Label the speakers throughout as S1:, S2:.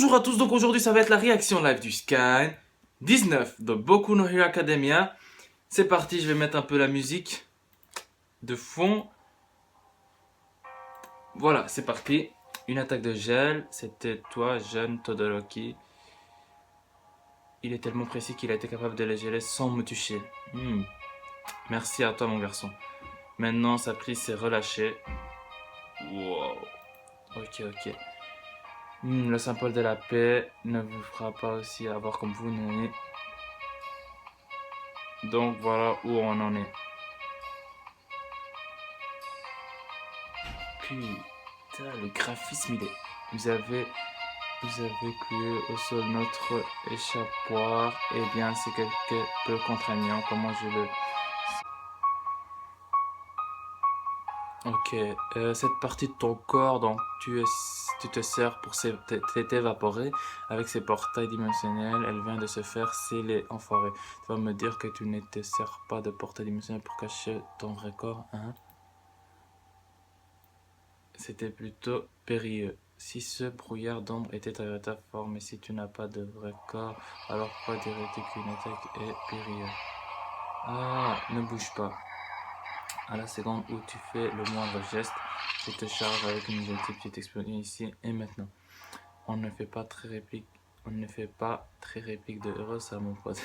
S1: Bonjour à tous, donc aujourd'hui ça va être la réaction live du Scan 19 de Boku no Hero Academia. C'est parti, je vais mettre un peu la musique de fond. Voilà, c'est parti. Une attaque de gel, c'était toi, jeune Todoroki. Il est tellement précis qu'il a été capable de les geler sans me toucher. Merci à toi mon garçon. Maintenant sa prise s'est relâchée. Wow. Ok. Le symbole de la paix ne vous fera pas aussi avoir comme vous, Nani. Donc voilà où on en est. Putain, le graphisme il est. Vous avez cloué au sol notre échappatoire. Eh bien, c'est quelque peu contraignant. Comment je le. Ok, cette partie de ton corps dont tu te sers pour t'évaporer avec ces portails dimensionnels, elle vient de se faire sceller, enfoiré. Tu vas me dire que tu ne te sers pas de portail dimensionnel pour cacher ton vrai corps, hein? C'était plutôt périlleux. Si ce brouillard d'ombre était ta véritable forme et si tu n'as pas de vrai corps, alors pourquoi dirais-tu qu'une attaque est périlleuse? Ah, ne bouge pas. À la seconde où tu fais le moindre geste, je te charge avec une gentille petite explosion ici et maintenant. On ne fait pas très réplique de heureux ça mon pote.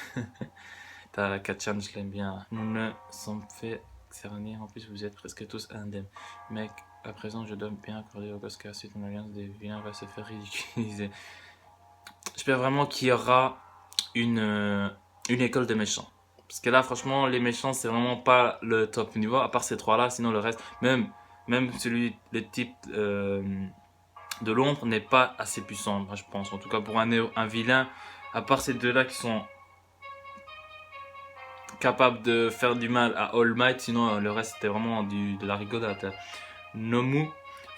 S1: T'as la Kachan, je l'aime bien. Nous ne sommes fait cerner, en plus vous êtes presque tous indemnes. Mec, à présent je dois bien accorder au gosse car si ton alliance des vilains va se faire ridiculiser. J'espère vraiment qu'il y aura une école de méchants. Parce que là, franchement, les méchants, c'est vraiment pas le top niveau, à part ces trois-là. Sinon, le reste, même le type de l'ombre n'est pas assez puissant, moi, je pense. En tout cas, pour un vilain, à part ces deux-là qui sont capables de faire du mal à All Might, sinon, le reste, c'était vraiment de la rigolade. Nomu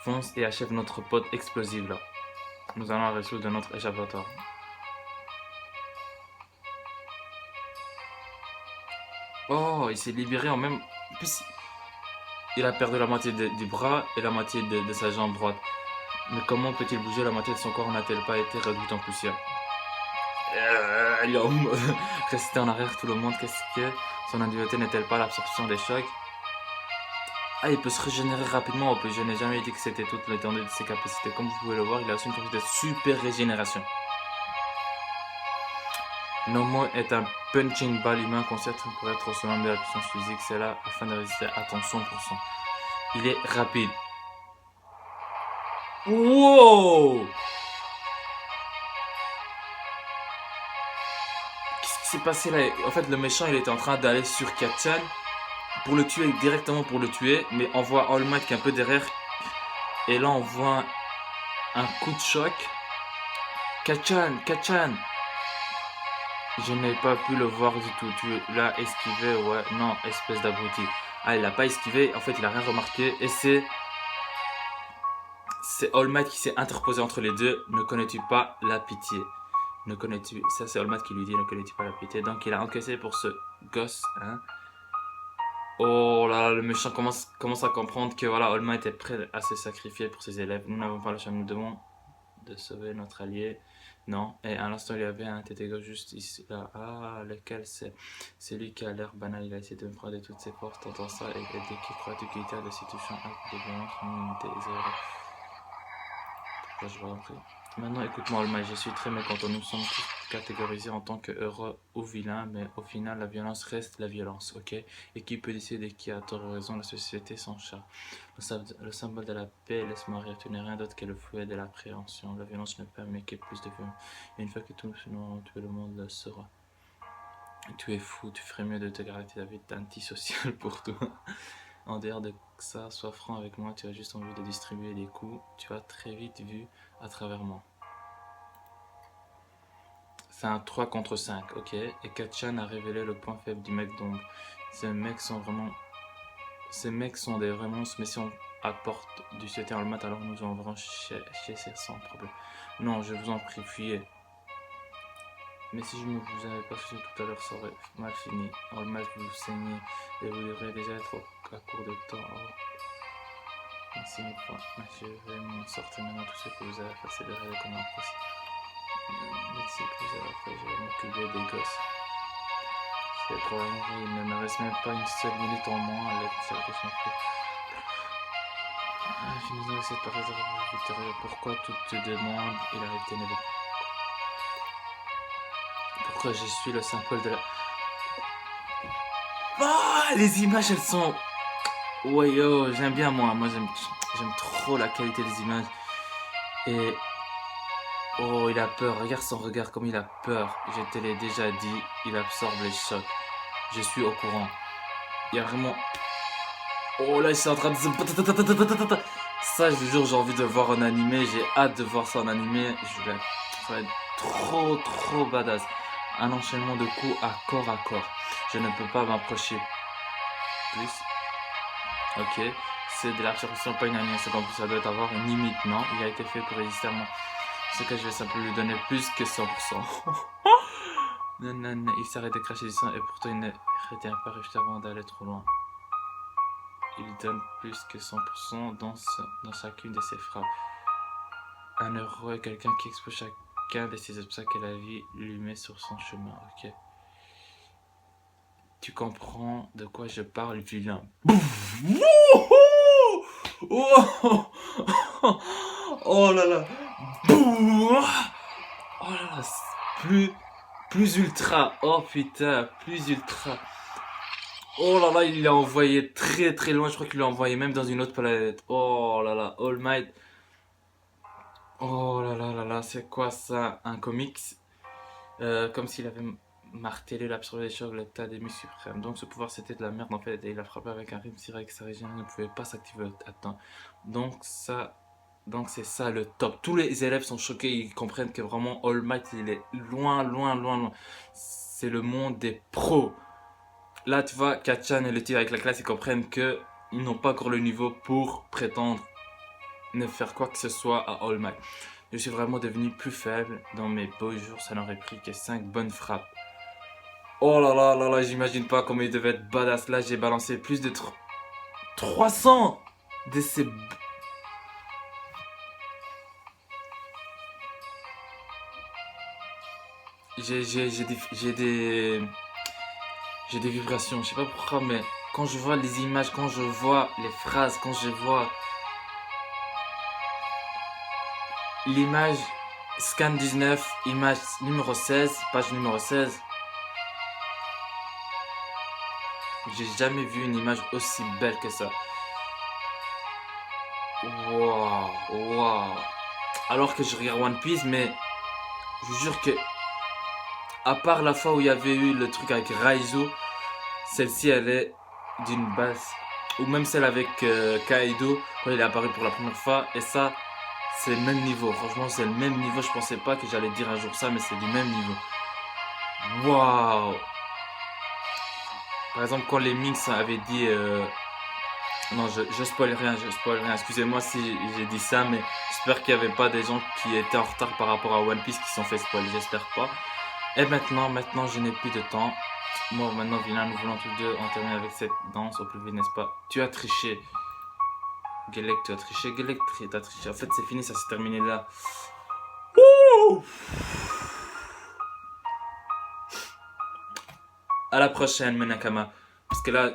S1: fonce et achève notre pote explosif là. Nous allons résoudre notre échappatoire. Oh, il s'est libéré en même. En plus, il a perdu la moitié du bras et la moitié de sa jambe droite. Mais comment peut-il bouger? La moitié de son corps n'a-t-elle pas été réduite en poussière? Il est resté en arrière tout le monde. Qu'est-ce que son individualité n'est-elle pas l'absorption des chocs? Ah, il peut se régénérer rapidement. Je n'ai jamais dit que c'était toute l'étendue de ses capacités. Comme vous pouvez le voir, il a aussi une capacité de super régénération. Nomo est un punching ball humain concept pour être au summum de la puissance physique. C'est là afin de résister à ton 100%. Il est rapide. Wow! Qu'est-ce qui s'est passé là? En fait, le méchant, il était en train d'aller sur Kachan pour le tuer, directement pour le tuer, mais on voit All Might qui est un peu derrière. Et là, on voit un coup de choc. Kachan! Je n'ai pas pu le voir du tout. Tu l'as esquivé, ouais. Non, espèce d'abruti. Ah, il l'a pas esquivé. En fait, il a rien remarqué. Et c'est All Might qui s'est interposé entre les deux. Ne connais-tu pas la pitié? Ça c'est All Might qui lui dit ne connais-tu pas la pitié? Donc il a encaissé pour ce gosse, hein. Oh là là, le méchant commence à comprendre que voilà, All Might est prêt à se sacrifier pour ses élèves. Nous n'avons pas le choix, nous devons de sauver notre allié. Non, et à l'instant il y avait un tétégo juste ici là. Ah, lequel c'est? Celui qui a l'air banal, il a essayé de me prendre de toutes ses forces, t'entends ça, et dès qu'il croit utilitaire de s'y toucher un acte de violence, une unité zéro. Je vous en prie. Maintenant, écoute-moi, All Might, je suis très mécontent. Nous sommes tous catégorisés en tant que heureux ou vilains, mais au final, la violence reste la violence, ok? Et qui peut décider qui a tort ou raison? La société s'en charge. Le symbole de la paix, laisse-moi rire, tu n'es rien d'autre que le fouet de l'appréhension. La violence ne permet que plus de violence. Et une fois que tout le monde le saura. Tu es fou, tu ferais mieux de te garder ta vie d'antisocial pour toi. En dehors de ça, sois franc avec moi, tu as juste envie de distribuer des coups. Tu as très vite vu à travers moi. C'est un 3 contre 5, ok. Et Kachan a révélé le point faible du mec d'ombre. Ces mecs sont des vrais monstres, mais si on apporte du soutien à le mat, alors nous enverrons chez sans problème. Non, je vous en prie, fuyez. Mais si je ne vous avais pas fait tout à l'heure, ça aurait mal fini. All Might vous saignez et vous devrez déjà être à court de temps. Oh. Merci une fois. Je vais m'en sortir maintenant tout ce que vous avez fait, c'est derrière comme un principe. Mexique, après je vais m'occuper des gosses. C'est probablement il ne me reste même pas une seule minute en moins à l'aide de la question. Finissons cette parade victorieux. Pourquoi toutes te demandes et la réalité n'est pas. Pourquoi je suis le symbole de la. Ah, les images elles sont. Ouais yo, j'aime bien moi j'aime trop la qualité des images. Et. Oh, il a peur, regarde son regard comme il a peur. Je te l'ai déjà dit, il absorbe les chocs. Je suis au courant. Il y a vraiment. Oh là, ils sont en train de se. Ça, je vous jure, j'ai envie de voir en animé. J'ai hâte de voir ça en animé. Ça va être trop badass. Un enchaînement de coups à corps. Je ne peux pas m'approcher plus. Ok. C'est de l'absorption, pas une animation comme ça doit avoir une limite, non? Il a été fait pour résister à moi. Ce que je vais simplement lui donner plus que 100%. Non, il s'arrête de cracher du sang et pourtant il ne retient pas juste avant d'aller trop loin. Il donne plus que 100% dans chacune de ses frappes. Un héros est quelqu'un qui expose chacun de ses obstacles que la vie lui met sur son chemin, ok? Tu comprends de quoi je parle, vilain? Oh là là! Oh là là! Plus ultra! Oh putain, plus ultra! Oh là là, il l'a envoyé très loin. Je crois qu'il l'a envoyé même dans une autre planète. Oh là là, All Might. Oh là là, c'est quoi ça? Un comics comme s'il avait martelé l'absurde des chocs, l'état des muscles suprêmes. Donc ce pouvoir c'était de la merde en fait. Et il a frappé avec un rythme si que sa région ne pouvait pas s'activer à temps. Donc c'est ça le top. Tous les élèves sont choqués. Ils comprennent que vraiment All Might il est loin. C'est le monde des pros. Là, tu vois, Kachan et le tir avec la classe, ils comprennent que ils n'ont pas encore le niveau pour prétendre ne faire quoi que ce soit à All Might. Je suis vraiment devenu plus faible. Dans mes beaux jours, ça n'aurait pris que 5 bonnes frappes. Oh là là, j'imagine pas comment il devait être badass. Là, j'ai balancé plus de 300 de ces. J'ai des vibrations, je sais pas pourquoi, mais quand je vois les images, quand je vois les phrases, quand je vois l'image scan 19, image numéro 16, page numéro 16, j'ai jamais vu une image aussi belle que ça. Waouh. Alors que je regarde One Piece, mais je vous jure que à part la fois où il y avait eu le truc avec Raizo, celle-ci elle est d'une base. Ou même celle avec Kaido quand il est apparu pour la première fois. Et ça, c'est le même niveau. Franchement, c'est le même niveau. Je pensais pas que j'allais dire un jour ça, mais c'est du même niveau. Waouh. Par exemple, quand les Minx avaient dit... Non, je spoil rien. Excusez-moi si j'ai dit ça, mais j'espère qu'il n'y avait pas des gens qui étaient en retard par rapport à One Piece qui se sont fait spoiler. J'espère pas. Et maintenant, je n'ai plus de temps. Moi, maintenant, vilain, nous voulons tous deux en terminer avec cette danse au plus vite, n'est-ce pas? Tu as triché. Gelek, tu as triché. Gelek, tu as triché. En fait, c'est fini, ça s'est terminé là. Wouh! À la prochaine, Menakama. Parce que là,